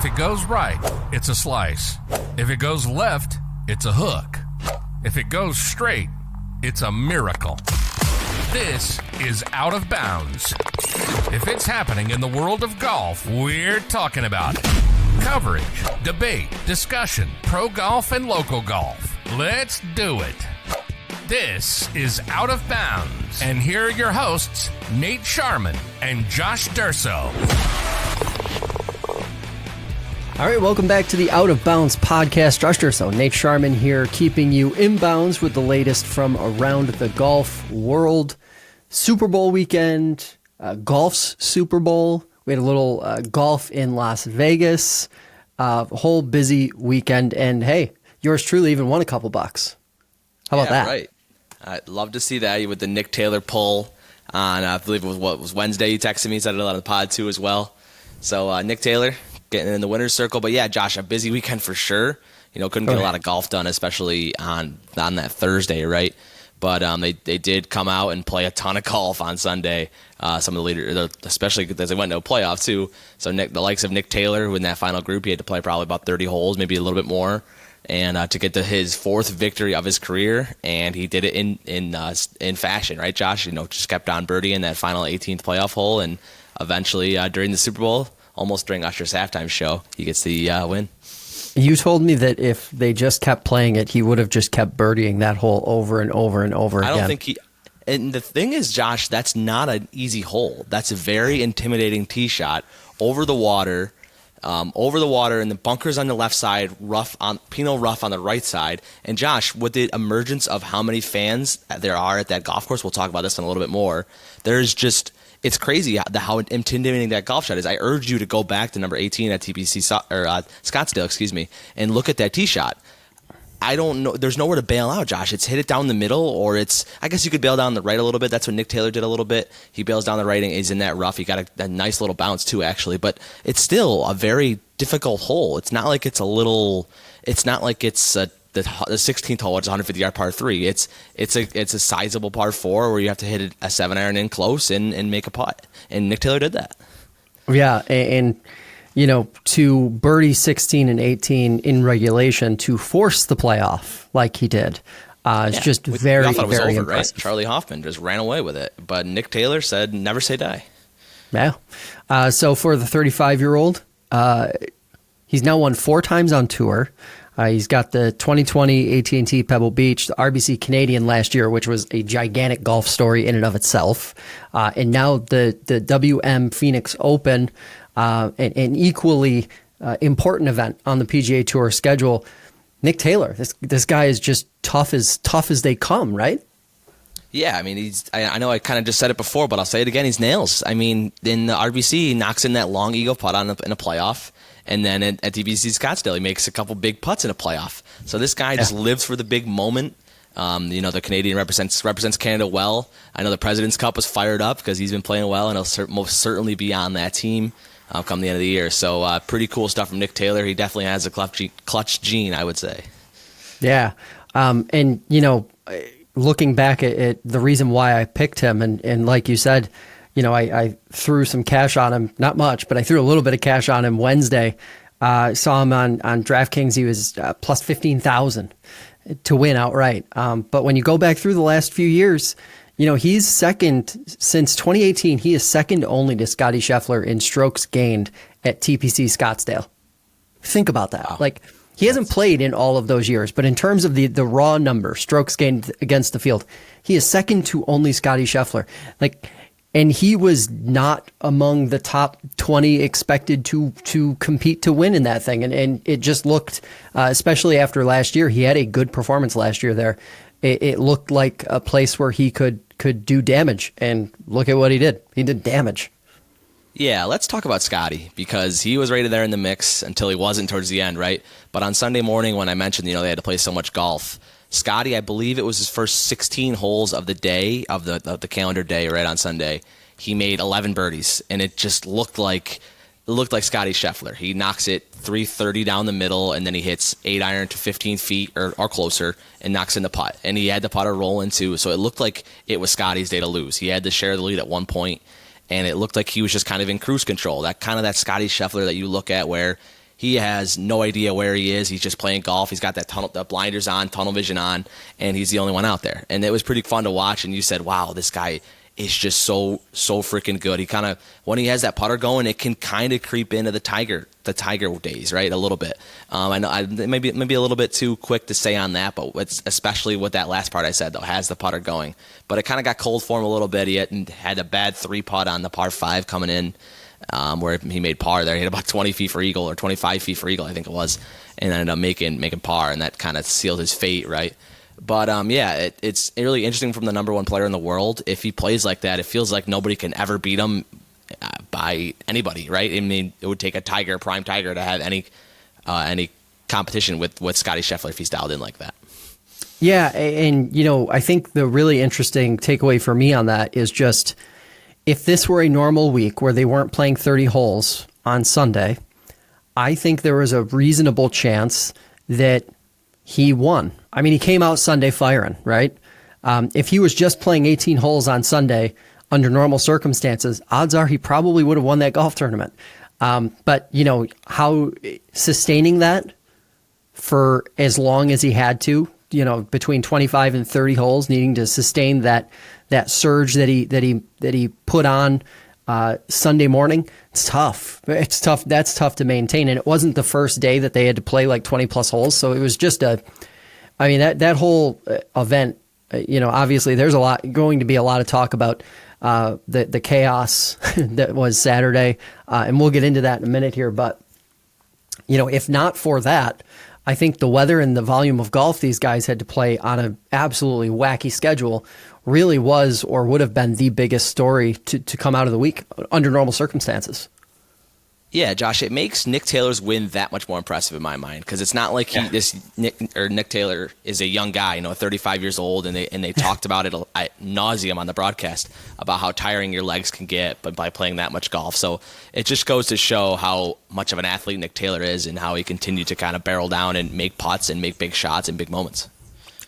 it goes right, it's a slice. If it goes left, it's a hook. If it goes straight, it's a miracle. This is Out of Bounds. If it's happening in the world of golf, we're talking about it. Coverage, debate, discussion, pro golf and local golf. Let's do it. This is Out of Bounds. And here are your hosts, Nate Sharman and Josh Durso. All right, welcome back to the Out of Bounds podcast. Josh Durso, Nate Sharman here, keeping you in bounds with the latest from around the golf world. Super Bowl weekend, golf's Super Bowl. We had a little golf in Las Vegas, whole busy weekend. And hey, yours truly even won a couple bucks. How about that? Right. I'd love to see that with the Nick Taylor pull on, I believe it was Wednesday. He texted me, said it on the pod too as well. So Nick Taylor getting in the winner's circle. But yeah, Josh, a busy weekend for sure. You know, couldn't get a lot of golf done, especially on that Thursday, right? But they did come out and play a ton of golf on Sunday. Some of the leaders, especially because they went to a playoff too. So the likes of Nick Taylor, who in that final group, he had to play probably about 30 holes, maybe a little bit more, and to get to his fourth victory of his career, and he did it in fashion, right, Josh? You know, just kept on birdieing that final 18th playoff hole, and eventually during the Super Bowl, almost during Usher's halftime show, he gets the win. You told me that if they just kept playing it, he would have just kept birdieing that hole over and over and over again. I don't think he... And the thing is, Josh, that's not an easy hole. That's a very intimidating tee shot over the water, and the bunkers on the left side, Pinot rough on the right side. And Josh, with the emergence of how many fans there are at that golf course, we'll talk about this in a little bit more, there's just... It's crazy how intimidating that golf shot is. I urge you to go back to number 18 at Scottsdale, and look at that tee shot. I don't know. There's nowhere to bail out, Josh. It's hit it down the middle, or I guess you could bail down the right a little bit. That's what Nick Taylor did a little bit. He bails down the right and is in that rough. He got a nice little bounce too, actually. But it's still a very difficult hole. It's not like it's the 16th hole, it's a 150-yard par 3. It's a sizable par 4 where you have to hit a 7-iron in close and make a putt. And Nick Taylor did that. Yeah, and you know, to birdie 16 and 18 in regulation to force the playoff like he did, it's just very, we thought it was very over, impressive. right? Charlie Hoffman just ran away with it, but Nick Taylor said, "Never say die." Yeah. So for the 35-year-old, he's now won 4 times on tour. He's got the 2020 AT&T Pebble Beach, the RBC Canadian last year, which was a gigantic golf story in and of itself. And now the WM Phoenix Open, an equally important event on the PGA Tour schedule. Nick Taylor, this guy is just tough as they come, right? Yeah, I mean, I know I kind of just said it before, but I'll say it again. He's nails. I mean, in the RBC, he knocks in that long eagle putt in a playoff. And then at DBC Scottsdale, he makes a couple big putts in a playoff. So this guy just lives for the big moment. You know, the Canadian represents Canada well. I know the President's Cup was fired up because he's been playing well, and he'll most certainly be on that team come the end of the year. So pretty cool stuff from Nick Taylor. He definitely has a clutch gene, I would say. Yeah. And, you know, looking back at the reason why I picked him, and like you said, you know, I threw some cash on him, not much, but I threw a little bit of cash on him Wednesday. Saw him on DraftKings. He was plus 15,000 to win outright. But when you go back through the last few years, you know, he's second since 2018. He is second only to Scottie Scheffler in strokes gained at TPC Scottsdale. Think about that. Wow. Like, he hasn't played in all of those years, but in terms of the raw number, strokes gained against the field, he is second to only Scottie Scheffler. Like, and he was not among the top 20 expected to compete to win in that thing. And it just looked, especially after last year, he had a good performance last year there. It looked like a place where he could do damage. And look at what he did. He did damage. Yeah, let's talk about Scottie, because he was right there in the mix until he wasn't towards the end, right? But on Sunday morning, when I mentioned, you know, they had to play so much golf, Scottie, I believe it was his first 16 holes of the day, of the calendar day, right on Sunday. He made 11 birdies, and it just looked like Scottie Scheffler. He knocks it 330 down the middle, and then he hits 8-iron to 15 feet or closer and knocks in the putt. And he had the putter roll into, so it looked like it was Scottie's day to lose. He had to share the lead at one point, and it looked like he was just kind of in cruise control. That Scottie Scheffler that you look at where He has no idea where he is. He's just playing golf. He's got the blinders on, tunnel vision on, and he's the only one out there. And it was pretty fun to watch. And you said, wow, this guy is just so freaking good. He kind of, when he has that putter going, it can kind of creep into the Tiger days, right? A little bit. I know maybe a little bit too quick to say on that, but it's especially with that last part I said, though, has the putter going. But it kind of got cold for him a little bit. He had a bad 3-putt on the par 5 coming in, where he made par there. He had about 20 feet for eagle, or 25 feet for eagle, I think it was, and ended up making par, and that kind of sealed his fate, right? But it's really interesting from the number one player in the world. If he plays like that, it feels like nobody can ever beat him by anybody, right? I mean, it would take a prime Tiger, to have any competition with Scottie Scheffler if he's dialed in like that. Yeah, and I think the really interesting takeaway for me on that is just, if this were a normal week where they weren't playing 30 holes on Sunday, I think there was a reasonable chance that he won. I mean, he came out Sunday firing, right? If he was just playing 18 holes on Sunday under normal circumstances, odds are he probably would have won that golf tournament. But, how sustaining that for as long as he had to, between 25 and 30 holes, needing to sustain that surge that he put on Sunday morning, it's tough. That's tough to maintain. And it wasn't the first day that they had to play like 20 plus holes. So it was just that whole event, obviously there's going to be a lot of talk about the chaos that was Saturday. And we'll get into that in a minute here. But, if not for that, I think the weather and the volume of golf these guys had to play on an absolutely wacky schedule really was, or would have been, the biggest story to come out of the week under normal circumstances. Yeah, Josh, it makes Nick Taylor's win that much more impressive in my mind, because it's not like Nick Taylor is a young guy, 35 years old, and they talked about it ad nauseum on the broadcast about how tiring your legs can get by playing that much golf. So it just goes to show how much of an athlete Nick Taylor is, and how he continued to kind of barrel down and make putts and make big shots in big moments.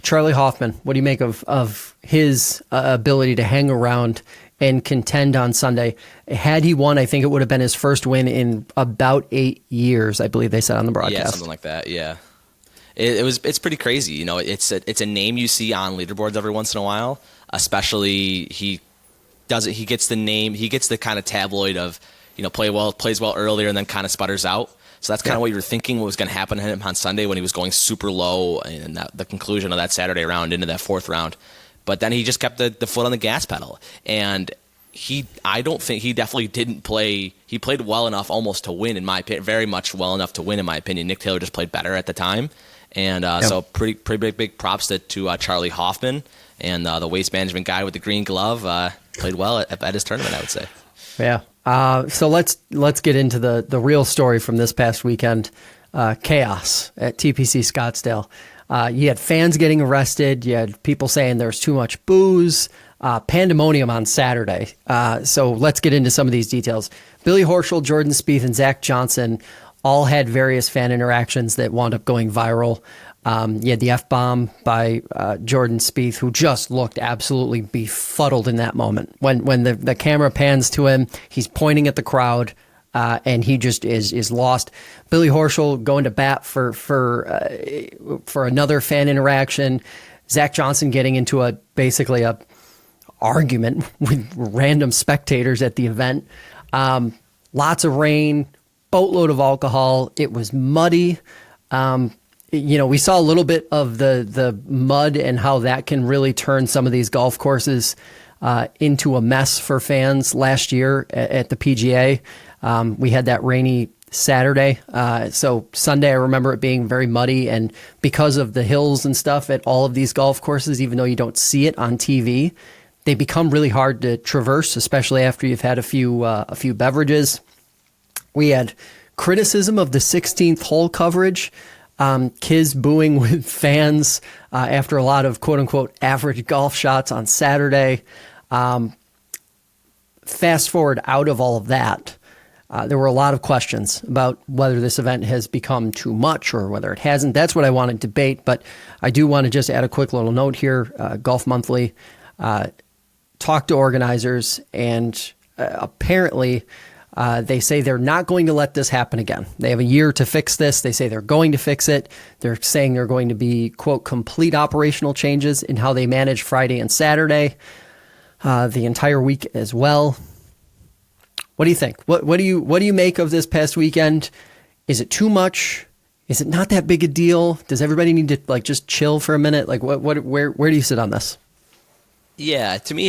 Charlie Hoffman, what do you make of his ability to hang around and contend on Sunday? Had he won, I think it would have been his first win in about 8 years, I believe they said on the broadcast. Yeah, something like that, yeah. It's pretty crazy. It's a name you see on leaderboards every once in a while, especially he gets the kind of tabloid of, plays well earlier and then kind of sputters out. So that's kind of what you were thinking was going to happen to him on Sunday when he was going super low in the conclusion of that Saturday round into that fourth round. But then he just kept the foot on the gas pedal. And I don't think he definitely didn't play. He played well enough almost to win, in my opinion, very much well enough to win, in my opinion. Nick Taylor just played better at the time. And so pretty big props to Charlie Hoffman, and the waste management guy with the green glove played well at his tournament, I would say. Yeah. So let's get into the real story from this past weekend. Chaos at TPC Scottsdale. You had fans getting arrested. You had people saying there's too much booze. Pandemonium on Saturday. So let's get into some of these details. Billy Horschel, Jordan Spieth, and Zach Johnson all had various fan interactions that wound up going viral. You had the F-bomb by Jordan Spieth, who just looked absolutely befuddled in that moment. When the camera pans to him, he's pointing at the crowd, and he just is lost. Billy Horschel going to bat for another fan interaction. Zach Johnson getting into basically a argument with random spectators at the event. Lots of rain, boatload of alcohol. It was muddy. We saw a little bit of the mud and how that can really turn some of these golf courses into a mess for fans last year at the PGA. We had that rainy Saturday. So Sunday, I remember it being very muddy, and because of the hills and stuff at all of these golf courses, even though you don't see it on TV, they become really hard to traverse, especially after you've had a few beverages. We had criticism of the 16th hole coverage. Kids booing with fans after a lot of quote-unquote average golf shots on Saturday. Fast forward out of all of that, there were a lot of questions about whether this event has become too much or whether it hasn't. That's what I want to debate, but I do want to just add a quick little note here. Golf Monthly talked to organizers, and apparently They say they're not going to let this happen again. They have a year to fix this. They say they're going to fix it. They're saying they're going to be, quote, complete operational changes in how they manage Friday and Saturday, the entire week as well. What do you think? What do you make of this past weekend? Is it too much? Is it not that big a deal? Does everybody need to like just chill for a minute? Like where do you sit on this? Yeah, to me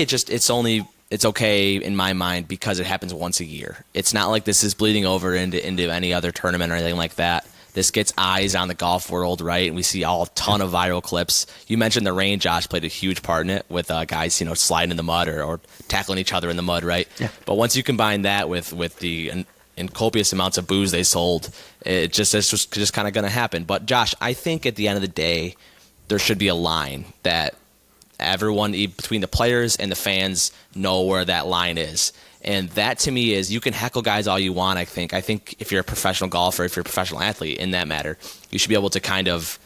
it's okay in my mind because it happens once a year. It's not like this is bleeding over into any other tournament or anything like that. This gets eyes on the golf world, right? And we see a ton of viral clips. You mentioned the rain, Josh, played a huge part in it with guys, sliding in the mud or tackling each other in the mud, right? Yeah. But once you combine that with the and copious amounts of booze they sold, it's just kind of going to happen. But Josh, I think at the end of the day, there should be a line that everyone between the players and the fans know where that line is. And that to me is, you can heckle guys all you want. I think if you're a professional golfer, if you're a professional athlete in that matter, you should be able to kind of,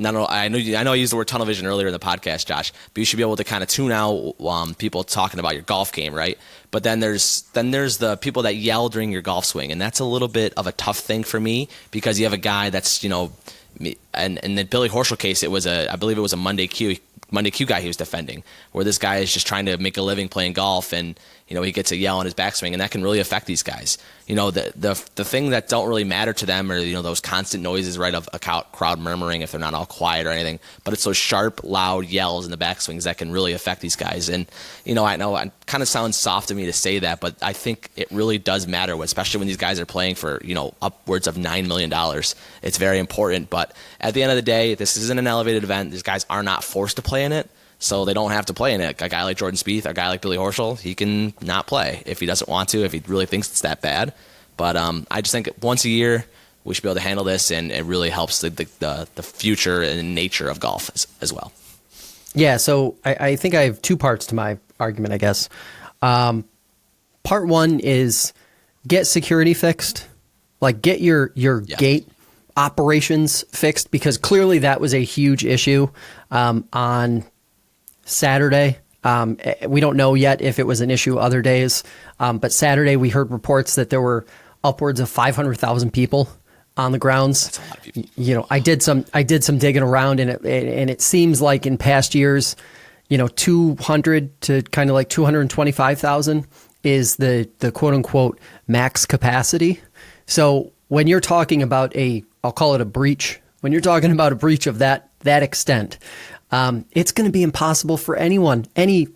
I know I used the word tunnel vision earlier in the podcast, Josh, but you should be able to kind of tune out people talking about your golf game, right? But then there's the people that yell during your golf swing, and that's a little bit of a tough thing for me because you have a guy that's, and in the Billy Horschel case, I believe it was a Monday Q guy he was defending, where this guy is just trying to make a living playing golf, and he gets a yell on his backswing, and that can really affect these guys. The thing that don't really matter to them are those constant noises, right, of a crowd murmuring if they're not all quiet or anything, but it's those sharp, loud yells in the backswings that can really affect these guys. And I know it kind of sounds soft to me to say that, but I think it really does matter, especially when these guys are playing for upwards of $9 million. It's very important. But at the end of the day, this isn't an elevated event. These guys are not forced to play in it, so they don't have to play in it. A guy like Jordan Spieth, a guy like Billy Horschel, he can not play if he doesn't want to, if he really thinks it's that bad. But I just think once a year we should be able to handle this, and it really helps the future and nature of golf as well. Yeah, so I think I have two parts to my argument, I guess. Part one is get security fixed. Like, get your gate operations fixed, because clearly that was a huge issue on Saturday. We don't know yet if it was an issue other days, but Saturday we heard reports that there were upwards of 500,000 people on the grounds. That's a lot of people. I did some digging around, and it seems like in past years, 200 to kind of like 225,000 is the quote unquote max capacity. So when you're talking about I'll call it a breach, when you're talking about a breach of that extent, it's going to be impossible for anyone, any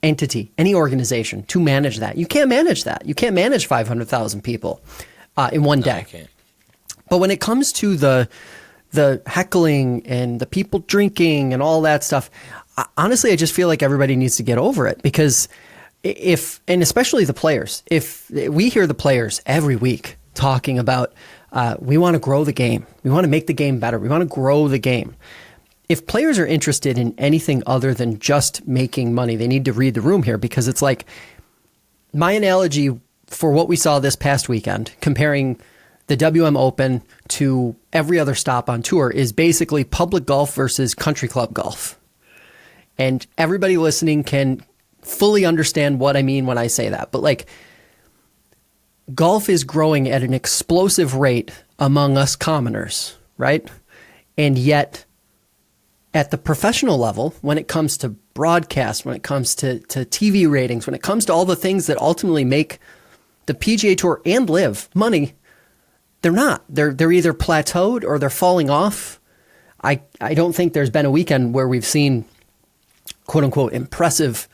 entity, any organization to manage that. You can't manage that. You can't manage 500,000 people in one day. I can't. But when it comes to the heckling and the people drinking and all that stuff, honestly, I just feel like everybody needs to get over it, because and especially the players, if we hear the players every week talking about, we want to grow the game. We want to make the game better. We want to grow the game. If players are interested in anything other than just making money, they need to read the room here, because it's like my analogy for what we saw this past weekend, comparing the WM Open to every other stop on tour, is basically public golf versus country club golf. And everybody listening can fully understand what I mean when I say that. But like, golf is growing at an explosive rate among us commoners, right? And yet, at the professional level, when it comes to broadcast, when it comes to TV ratings, when it comes to all the things that ultimately make the PGA Tour and LIV money, they're not. They're either plateaued or they're falling off. I don't think there's been a weekend where we've seen quote unquote impressive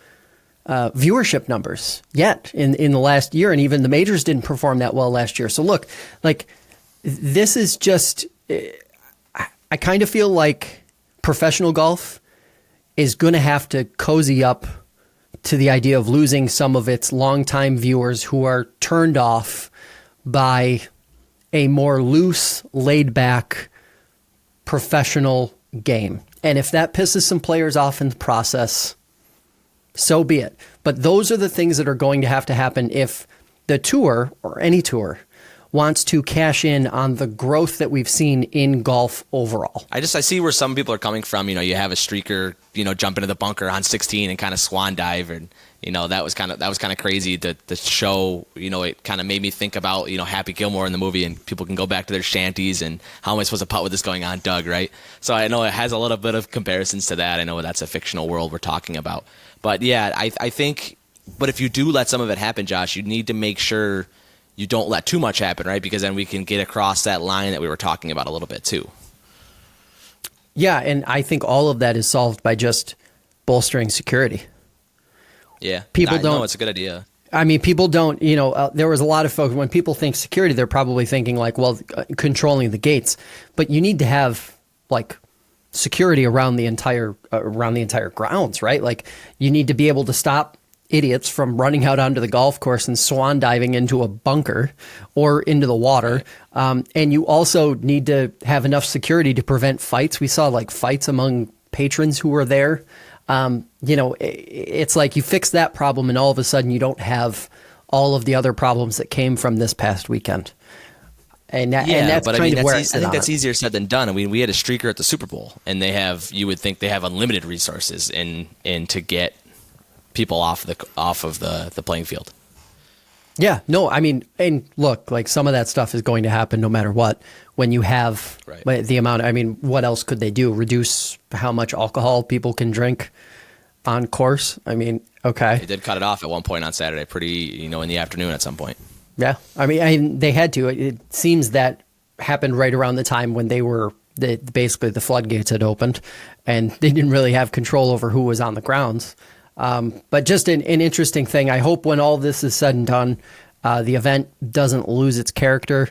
viewership numbers yet in the last year, and even the majors didn't perform that well last year. So look, like, this is just, I kind of feel like professional golf is going to have to cozy up to the idea of losing some of its longtime viewers who are turned off by a more loose, laid-back, professional game. And if that pisses some players off in the process, so be it. But those are the things that are going to happen if the tour, or any tour, wants to cash in on the growth that we've seen in golf overall. I see where some people are coming from. You have a streaker, jump into the bunker on 16 and kind of swan dive, and that was kind of crazy. The show, it kind of made me think about, Happy Gilmore in the movie, and people can go back to their shanties and how am I supposed to putt with this going on, Doug, right? So I know it has a little bit of comparisons to that. I know that's a fictional world we're talking about. But yeah, I think, but if you do let some of it happen, Josh, you need to make sure you don't let too much happen, right? Because then we can get across that line that we were talking about a little bit too. Yeah, and I think all of that is solved by just bolstering security. Yeah, people don't. No, it's a good idea. I mean, people don't. There was a lot of folks when people think security, they're probably thinking like, well, controlling the gates. But you need to have like security around the entire grounds, right? Like you need to be able to stop idiots from running out onto the golf course and swan diving into a bunker or into the water. And you also need to have enough security to prevent fights. We saw like fights among patrons who were there. It's like you fix that problem and all of a sudden you don't have all of the other problems that came from this past weekend. And that's kind of where I think that's easier said than done. I mean, we had a streaker at the Super Bowl, and you would think they have unlimited resources in to get people off of the playing field. Yeah, no, I mean, and look, like some of that stuff is going to happen no matter what. When you have the amount, I mean, what else could they do? Reduce how much alcohol people can drink on course? I mean, okay. They did cut it off at one point on Saturday, pretty, in the afternoon at some point. Yeah, I mean, they had to. It seems that happened right around the time when basically the floodgates had opened, and they didn't really have control over who was on the grounds. But just an interesting thing. I hope when all this is said and done, the event doesn't lose its character,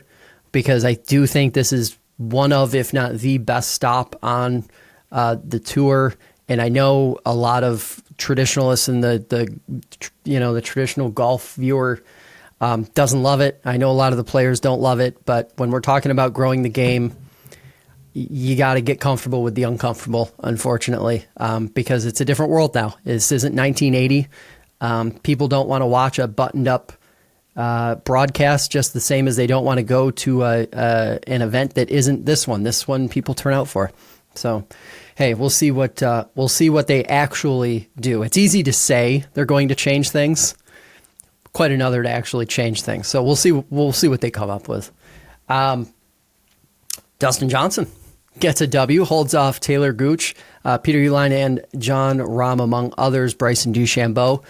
because I do think this is one of, if not the best stop on the tour. And I know a lot of traditionalists and the traditional golf viewer doesn't love it. I know a lot of the players don't love it, but when we're talking about growing the game, you got to get comfortable with the uncomfortable, unfortunately, because it's a different world now. This isn't 1980. People don't want to watch a buttoned-up broadcast just the same as they don't want to go to an event that isn't this one. This one people turn out for. So, hey, we'll see what they actually do. It's easy to say they're going to change things. Quite another to actually change things. So we'll see what they come up with. Dustin Johnson gets a W, holds off Taylor Gooch, Peter Uihlein, and John Rahm, among others, Bryson DeChambeau,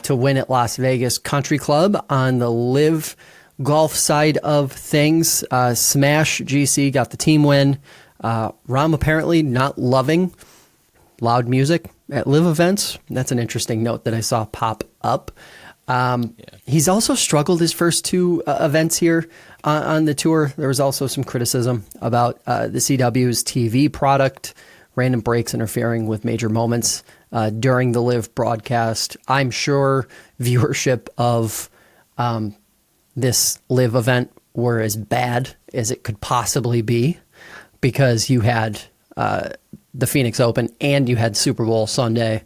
to win at Las Vegas Country Club. On the live golf side of things, Smash GC got the team win. Rahm apparently not loving loud music at live events. That's an interesting note that I saw pop up. He's also struggled his first two events here on the tour. There was also some criticism about the CW's TV product, random breaks interfering with major moments during the live broadcast. I'm sure viewership of this live event were as bad as it could possibly be, because you had the Phoenix Open and you had Super Bowl Sunday.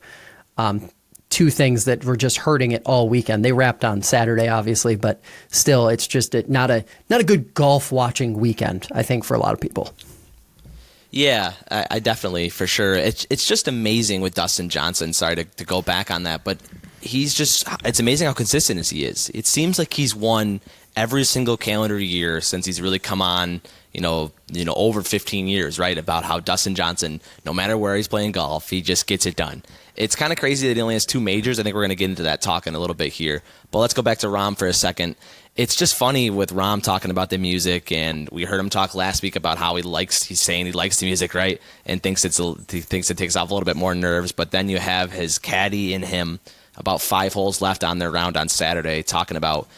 Two things that were just hurting it all weekend. They wrapped on Saturday, obviously, but still, it's just not a good golf watching weekend, I think, for a lot of people. Yeah, I definitely, for sure. It's just amazing with Dustin Johnson. Sorry to go back on that, but it's amazing how consistent he is. It seems like he's won every single calendar year since he's really come on, over 15 years, right? About how Dustin Johnson, no matter where he's playing golf, he just gets it done. It's kind of crazy that he only has two majors. I think we're going to get into that talk in a little bit here. But let's go back to Rahm for a second. It's just funny with Rahm talking about the music, and we heard him talk last week about how he's saying he likes the music, right? And he thinks it takes off a little bit more nerves. But then you have his caddy and him about 5 holes left on their round on Saturday, talking about,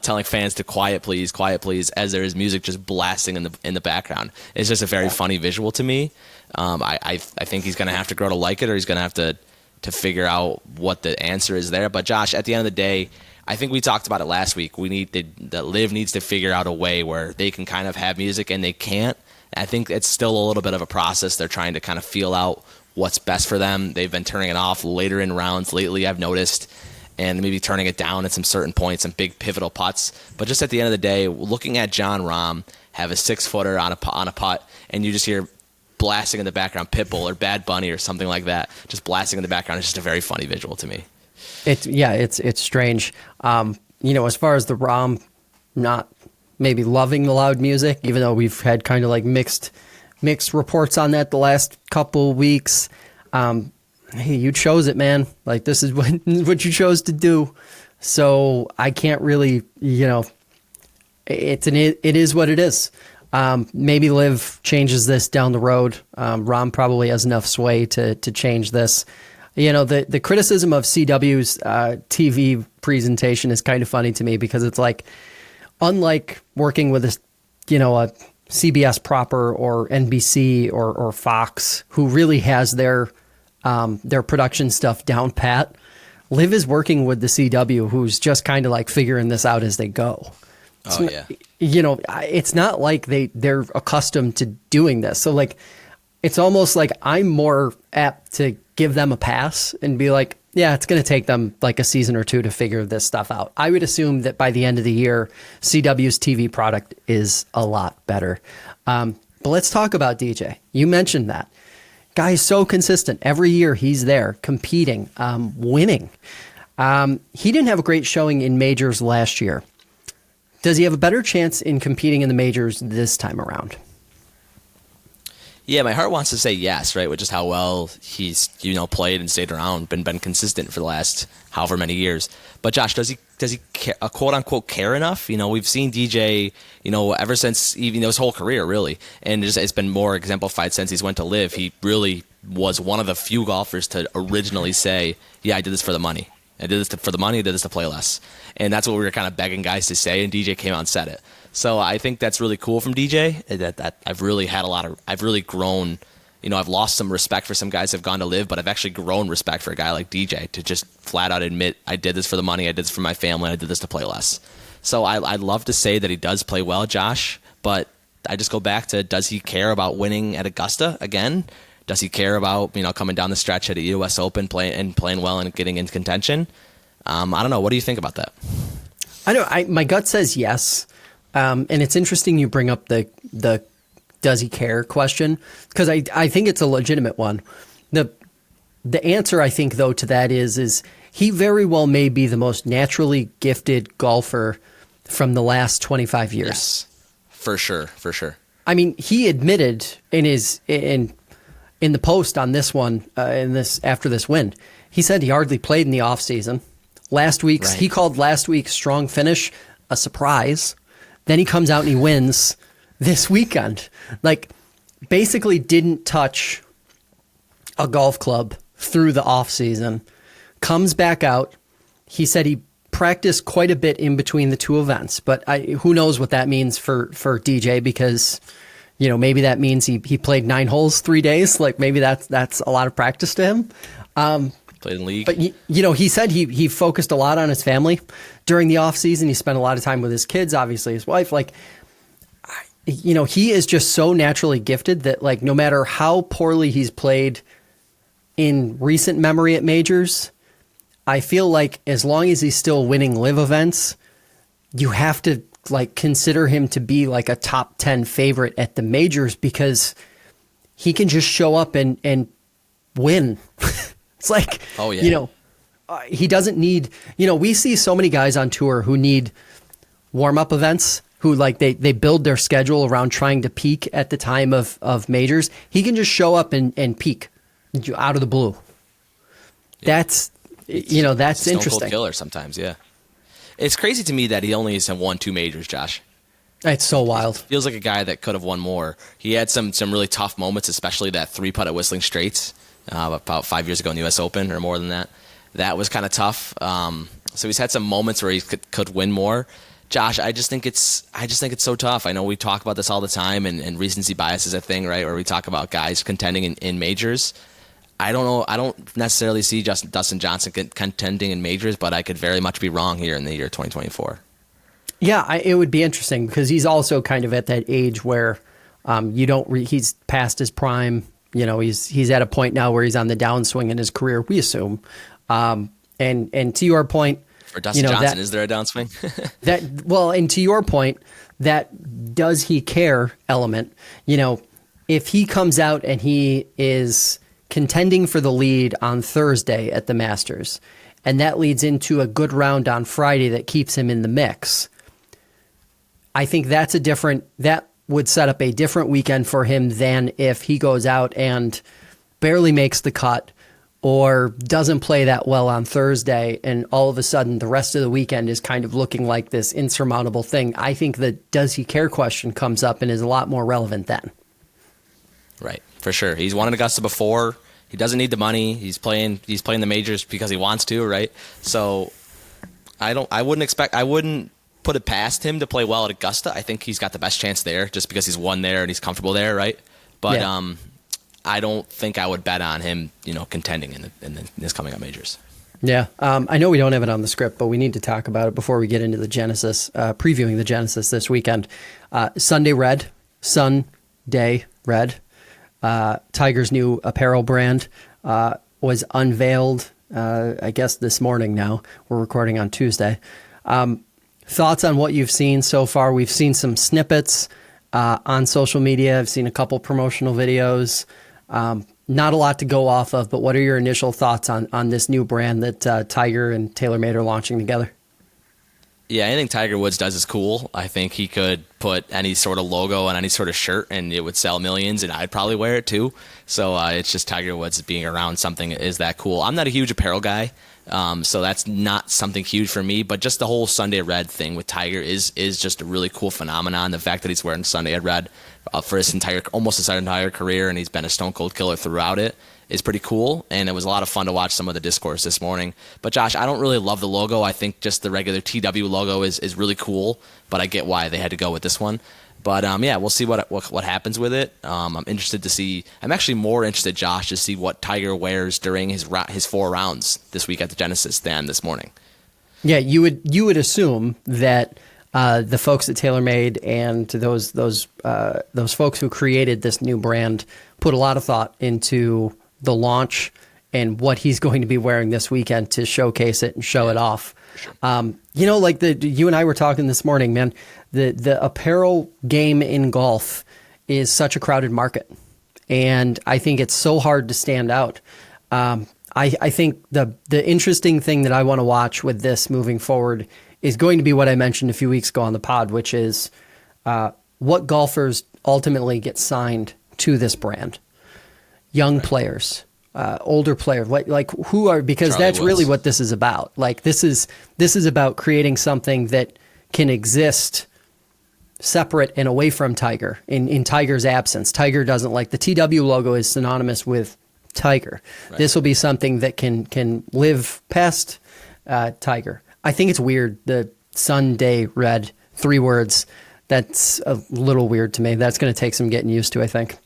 telling fans to quiet please, as there is music just blasting in the background. It's just a very funny visual to me. I think he's going to have to grow to like it, or he's going to have to figure out what the answer is there. But Josh, at the end of the day, I think we talked about it last week. The Live needs to figure out a way where they can kind of have music and they can't. I think it's still a little bit of a process. They're trying to kind of feel out what's best for them. They've been turning it off later in rounds lately, I've noticed, and maybe turning it down at some certain points, some big pivotal putts. But just at the end of the day, looking at John Rahm have a 6-footer on a putt, and you just hear blasting in the background Pitbull or Bad Bunny or something like that, just blasting in the background. It's just a very funny visual to me. It's strange. As far as the Rom not maybe loving the loud music, even though we've had kind of like mixed reports on that the last couple weeks. Hey, you chose it, man. Like, this is what you chose to do. So I can't really, it is what it is. Maybe Liv changes this down the road. Rom probably has enough sway to change this. The criticism of CW's TV presentation is kind of funny to me, because it's like, unlike working with a CBS proper or NBC or Fox, who really has their production stuff down pat, Liv is working with the CW, who's just kind of like figuring this out as they go. It's not like they're accustomed to doing this. So like, it's almost like I'm more apt to give them a pass and be like, yeah, it's going to take them like a season or two to figure this stuff out. I would assume that by the end of the year, CW's TV product is a lot better. But let's talk about DJ. You mentioned that. Guy is so consistent. Every year he's there, competing, winning. He didn't have a great showing in majors last year. Does he have a better chance in competing in the majors this time around? Yeah, my heart wants to say yes, right? Which is how well he's played and stayed around, been consistent for the last however many years. But Josh, does he quote unquote care enough? We've seen DJ, ever since even his whole career really, and it's been more exemplified since he's went to Live. He really was one of the few golfers to originally say, "Yeah, I did this for the money. I did this for the money. I did this to play less." And that's what we were kind of begging guys to say, and DJ came out and said it. So I think that's really cool from DJ. That I've really grown. I've lost some respect for some guys who've gone to Live, but I've actually grown respect for a guy like DJ to just flat out admit, I did this for the money, I did this for my family, I did this to play less. So I'd love to say that he does play well, Josh, but I just go back to, does he care about winning at Augusta again? Does he care about coming down the stretch at a US Open, playing well and getting into contention? I don't know. What do you think about that? I know. My gut says yes. And it's interesting you bring up the does he care question, because I think it's a legitimate one. The answer, I think, though, to that is he very well may be the most naturally gifted golfer from the last 25 years. Yes, for sure. I mean, he admitted in the post on this one, after this win, he said he hardly played in the offseason. He called last week's strong finish a surprise. Then he comes out and he wins this weekend. Like, basically didn't touch a golf club through the offseason. Comes back out. He said he practiced quite a bit in between the two events, but who knows what that means for DJ, because maybe that means he played 9 holes 3 days. Like, maybe that's a lot of practice to him. Played in league. But, he said he focused a lot on his family during the off season. He spent a lot of time with his kids, obviously his wife. Like, he is just so naturally gifted that, like, no matter how poorly he's played in recent memory at majors, I feel like as long as he's still winning Live events, you have to like consider him to be like a top 10 favorite at the majors, because he can just show up and win. It's like, oh, yeah. He doesn't need, we see so many guys on tour who need warm-up events, who like they build their schedule around trying to peak at the time of majors. He can just show up and peak out of the blue. Yeah. That's interesting. Stone cold killer sometimes, yeah. It's crazy to me that he only has won 2 majors, Josh. It's so wild. Feels like a guy that could have won more. He had some really tough moments, especially that 3-putt at Whistling Straits about 5 years ago in the U.S. Open, or more than that. That was kind of tough. So he's had some moments where he could win more. Josh, I just think it's so tough. I know we talk about this all the time, and recency bias is a thing, right? Where we talk about guys contending in majors. I don't know. I don't necessarily see Dustin Johnson contending in majors, but I could very much be wrong here in the year 2024. Yeah, it would be interesting, because he's also kind of at that age where he's past his prime. He's at a point now where he's on the downswing in his career, we assume. And to your point, for Dustin Johnson, is there a downswing? And to your point, that does he care element, if he comes out and he is contending for the lead on Thursday at the Masters, and that leads into a good round on Friday that keeps him in the mix. I think that would set up a different weekend for him than if he goes out and barely makes the cut or doesn't play that well on Thursday, and all of a sudden the rest of the weekend is kind of looking like this insurmountable thing. I think the does he care question comes up and is a lot more relevant then. Right, for sure. He's won at Augusta before. He doesn't need the money. He's playing the majors because he wants to, right? So I wouldn't put it past him to play well at Augusta. I think he's got the best chance there just because he's won there and he's comfortable there, right? But yeah. I don't think I would bet on him, contending in this coming up majors. Yeah. I know we don't have it on the script, but we need to talk about it before we get into the Genesis, previewing the Genesis this weekend. Sunday Red, Sunday Red, Tiger's new apparel brand, was unveiled, I guess this morning now. We're recording on Tuesday. Thoughts on what you've seen so far? We've seen some snippets on social media. I've seen a couple promotional videos. Not a lot to go off of, but what are your initial thoughts on this new brand that Tiger and TaylorMade are launching together? Yeah, anything Tiger Woods does is cool. I think he could put any sort of logo on any sort of shirt and it would sell millions, and I'd probably wear it too. So it's just Tiger Woods being around something is that cool. I'm not a huge apparel guy, so that's not something huge for me. But just the whole Sunday Red thing with Tiger is just a really cool phenomenon. The fact that he's wearing Sunday Red for almost his entire career, and he's been a stone cold killer throughout it, is pretty cool, and it was a lot of fun to watch some of the discourse this morning. But Josh, I don't really love the logo. I think just the regular TW logo is really cool, but I get why they had to go with this one. But yeah, we'll see what happens with it. I'm interested to see. I'm actually more interested, Josh, to see what Tiger wears during his 4 rounds this week at the Genesis than this morning. Yeah, you would assume that the folks at TaylorMade and those folks who created this new brand put a lot of thought into the launch and what he's going to be wearing this weekend to showcase it and show it off. Sure. Like you and I were talking this morning, man, the apparel game in golf is such a crowded market, and I think it's so hard to stand out. I think the interesting thing that I want to watch with this moving forward is going to be what I mentioned a few weeks ago on the pod, which is what golfers ultimately get signed to this brand. Young players, older players, like who are, because Charlie that's Woods. really what this is about. Like this is about creating something that can exist separate and away from Tiger in Tiger's absence. Tiger doesn't like the TW logo is synonymous with Tiger. Right. This will be something that can live past Tiger. I think it's weird. The Sunday Red, 3 words. That's a little weird to me. That's going to take some getting used to, I think.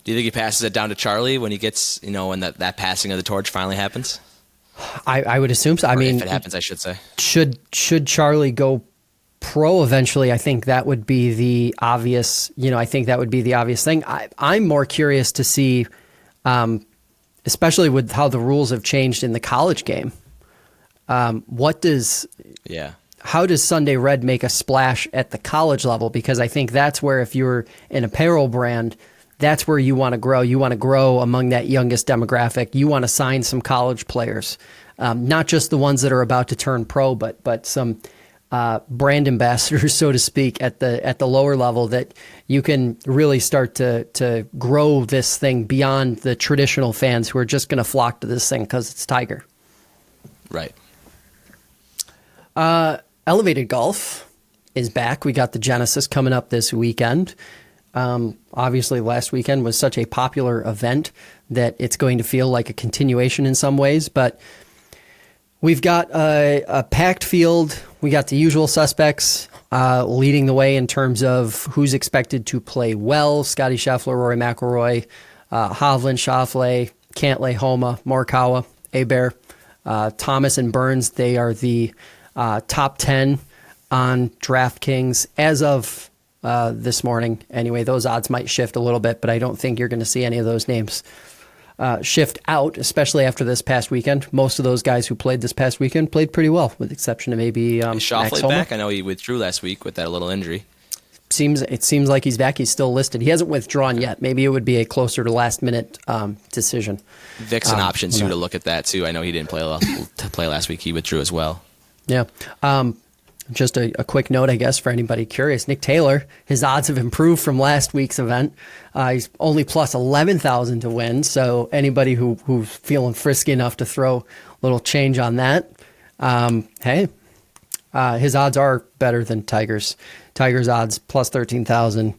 Do you think he passes it down to Charlie when he gets, when that passing of the torch finally happens? I would assume so. If it happens, I should say. Should Charlie go pro eventually? I think that would be the obvious. I think that would be the obvious thing. I'm more curious to see, especially with how the rules have changed in the college game. How does Sunday Red make a splash at the college level? Because I think that's where, if you're an apparel brand, that's where you want to grow. You want to grow among that youngest demographic. You want to sign some college players, not just the ones that are about to turn pro, but some brand ambassadors, so to speak, at the lower level, that you can really start to grow this thing beyond the traditional fans who are just going to flock to this thing because it's Tiger. Right. Elevated golf is back. We got the Genesis coming up this weekend. Obviously, last weekend was such a popular event that it's going to feel like a continuation in some ways, but we've got a packed field. We got the usual suspects leading the way in terms of who's expected to play well. Scotty Scheffler, Rory McIlroy, Hovland, Schauffele, Cantlay, Homa, Morikawa, Hebert, Thomas and Burns. They are the top 10 on DraftKings as of this morning. Anyway, those odds might shift a little bit, but I don't think you're going to see any of those names shift out, especially after this past weekend. Most of those guys who played this past weekend played pretty well, with the exception of maybe Schauffele back. I know he withdrew last week with that little injury. it seems like he's back. He's still listed. He hasn't withdrawn yet. Maybe it would be a closer to last minute decision. Vic's an option too to look at that too. I know he didn't play last week. He withdrew as well. Yeah. Just a quick note, I guess, for anybody curious. Nick Taylor, his odds have improved from last week's event. He's only plus 11,000 to win. So anybody who's feeling frisky enough to throw a little change on that, hey, his odds are better than Tiger's. Tiger's odds plus 13,000.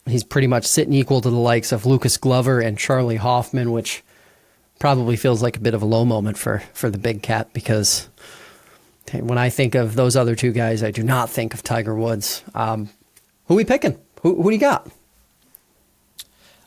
He's pretty much sitting equal to the likes of Lucas Glover and Charlie Hoffman, which probably feels like a bit of a low moment for the big cat, because when I think of those other two guys, I do not think of Tiger Woods. Who we picking? Who do you got?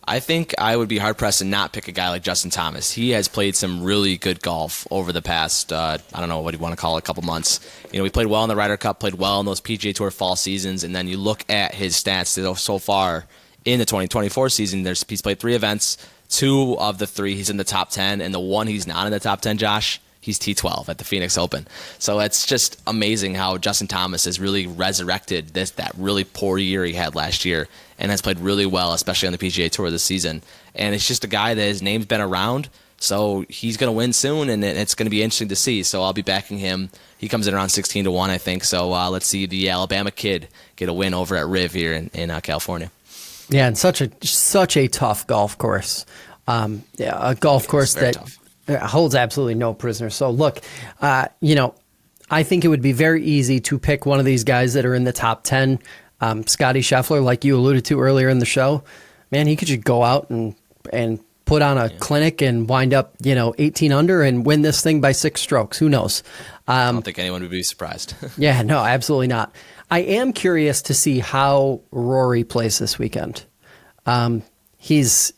I think I would be hard-pressed to not pick a guy like Justin Thomas. He has played some really good golf over the past, I don't know what you want to call it, a couple months. You know, he played well in the Ryder Cup, played well in those PGA Tour fall seasons, and then you look at his stats so far in the 2024 season. He's played 3 events. 2 of the 3 he's in the top 10, and the one he's not in the top 10, Josh, he's T12 at the Phoenix Open. So it's just amazing how Justin Thomas has really resurrected that really poor year he had last year and has played really well, especially on the PGA Tour this season. And it's just a guy that his name's been around, so he's going to win soon, and it's going to be interesting to see. So I'll be backing him. He comes in around 16-1, I think. So let's see the Alabama kid get a win over at Riv here in California. Yeah, and such a tough golf course. A golf course that tough. Holds absolutely no prisoners. So look, I think it would be very easy to pick one of these guys that are in the top 10. Scotty Scheffler, like you alluded to earlier in the show, man, he could just go out and put on a clinic and wind up, 18 under and win this thing by 6 strokes. Who knows? I don't think anyone would be surprised. Yeah, no, absolutely not. I am curious to see how Rory plays this weekend. It's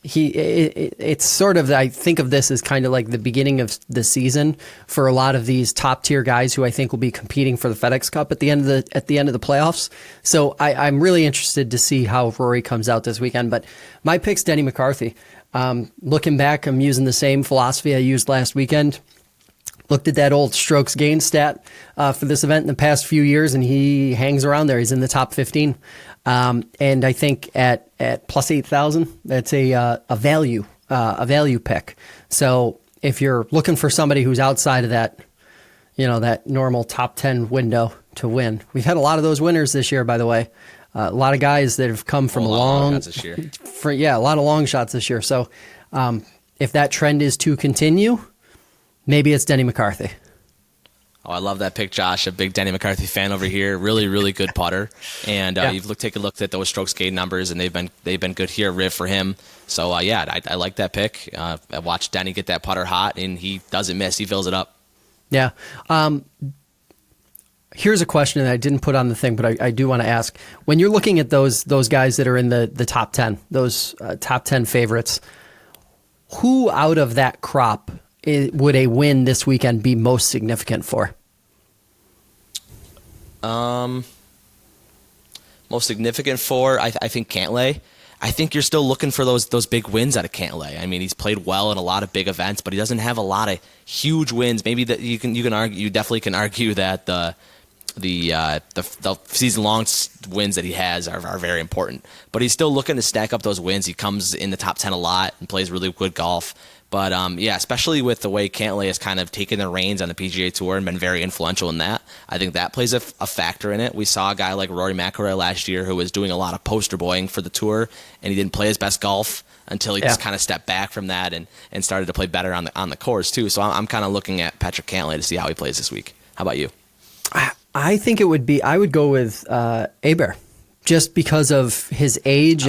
sort of, I think of this as kind of like the beginning of the season for a lot of these top tier guys who I think will be competing for the FedEx Cup at the end of the playoffs. So I'm really interested to see how Rory comes out this weekend. But my pick's Denny McCarthy. Looking back, I'm using the same philosophy I used last weekend. Looked at that old strokes gained stat for this event in the past few years, and he hangs around there. He's in the top 15. And I think at plus 8,000, that's a value pick. So if you're looking for somebody who's outside of that, that normal top 10 window to win, we've had a lot of those winners this year, by the way. A lot of guys that have come from a lot of long shots this year. So if that trend is to continue, maybe it's Denny McCarthy. Oh, I love that pick, Josh. A big Denny McCarthy fan over here. Really, really good putter. And you've taken a look at those strokes gained numbers, and they've been good here, Riv, for him. So I like that pick. I watched Denny get that putter hot, and he doesn't miss. He fills it up. Yeah. Here's a question that I didn't put on the thing, but I do want to ask. When you're looking at those guys that are in the top 10, those top 10 favorites, who out of that crop would a win this weekend be most significant for? Most significant for, I think Cantlay. I think you're still looking for those big wins out of Cantlay. I mean, he's played well in a lot of big events, but he doesn't have a lot of huge wins. Maybe that you can argue, you definitely can argue that the season long wins that he has are very important. But he's still looking to stack up those wins. He comes in the top 10 a lot and plays really good golf. But especially with the way Cantlay has kind of taken the reins on the PGA Tour and been very influential in that, I think that plays a factor in it. We saw a guy like Rory McIlroy last year who was doing a lot of poster boying for the tour, and he didn't play his best golf until he just kind of stepped back from that and started to play better on the course too. So I'm kind of looking at Patrick Cantlay to see how he plays this week. How about you? I think it would be, I would go with Aber, just because of his age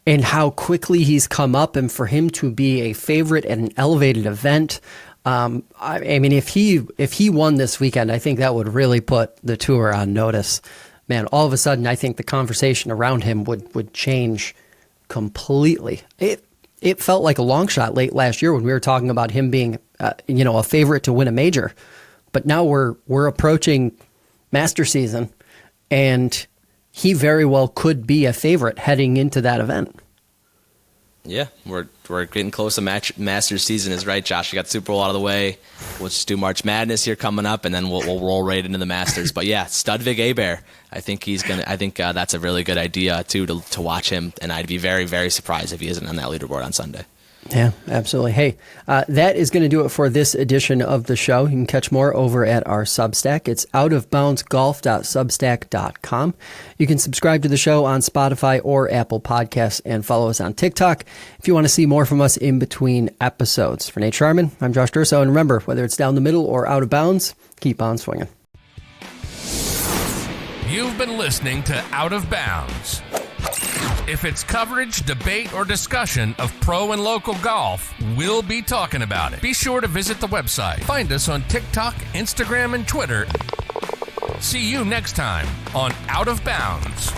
and how quickly he's come up, and for him to be a favorite at an elevated event. I mean, if he won this weekend, I think that would really put the tour on notice. Man, all of a sudden, I think the conversation around him would change completely. It felt like a long shot late last year when we were talking about him being, a favorite to win a major. But now we're approaching master season, and he very well could be a favorite heading into that event. Yeah, we're getting close to Masters season is right, Josh. You got Super Bowl out of the way. We'll just do March Madness here coming up, and then we'll roll right into the Masters. But yeah, Studvig Abear. I think that's a really good idea too to watch him, and I'd be very, very surprised if he isn't on that leaderboard on Sunday. Yeah, absolutely. Hey, that is going to do it for this edition of the show. You can catch more over at our Substack. It's outofboundsgolf.substack.com. You can subscribe to the show on Spotify or Apple Podcasts and follow us on TikTok if you want to see more from us in between episodes. For Nate Sharman, I'm Josh Durso, and remember, whether it's down the middle or out of bounds, keep on swinging. You've been listening to Out of Bounds. If it's coverage, debate, or discussion of pro and local golf, we'll be talking about it. Be sure to visit the website. Find us on TikTok, Instagram, and Twitter. See you next time on Out of Bounds.